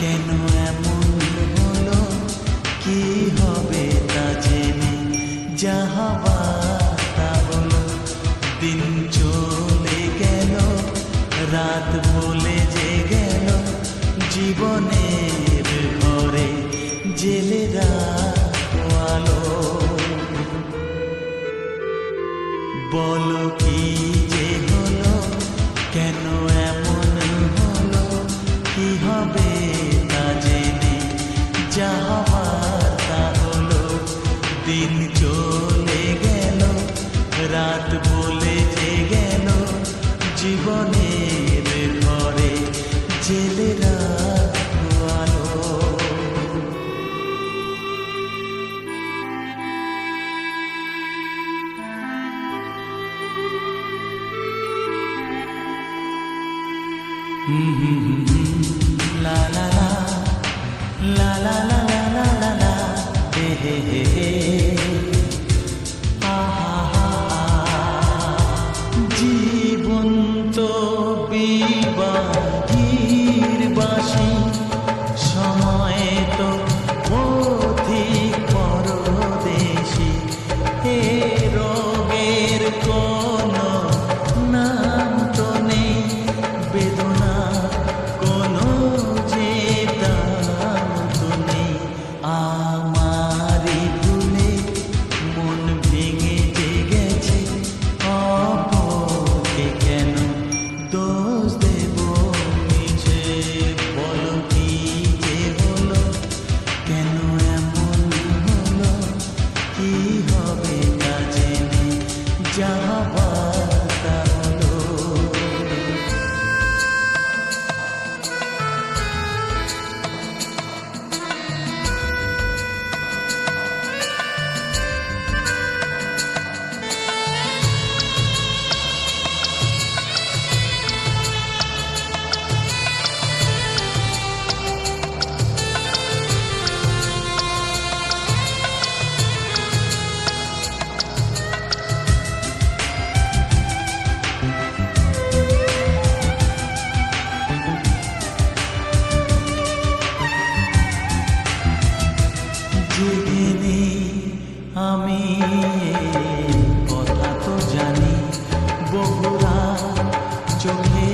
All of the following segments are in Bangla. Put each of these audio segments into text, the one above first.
কেন এমন হলো, কি হবে তা জেনে যা হবার তা হলো। দিন চলে গেল, রাত বলে যে গেল, জীবনের ঘরে জেলে রাখো আলো। বলো কি যে হলো, কেন এমন হলো, কি হবে তা জেনে যা হবার তা হলো। দিন চলে গেল, রাত বলে যে গেল, জীবনের ঘরে জেলে রাখো আলো। La la la, la la la la la la la, he he he he, ha ha ha ha. জীবন তো বিবাহীর বাসি, সময় তো পথিক পরদেশি। এ রোগের কোনো নাম তো নেই, বেদনা কোনো যে দাম তো নেই। আমারই ভুলে মন ভেঙে যে গেছে, অপরকে কেন দোষ দেব মিছে। বলো কি যে হলো, কেন এমন হলো, কি হবে তা জেনে যা হবার তা হলো। জেগে নেই আমি কথা তো জানি, বহুরা চোখে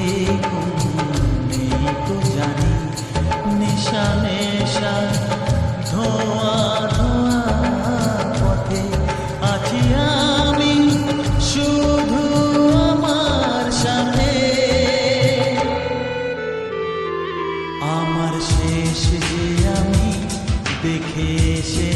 নেই তো জানি। নেশা নেশা ধোয়া ধোয়া পথে আছি আমি, শুধু আমার সাথে। আমার শেষ যে আমি দেখে এসে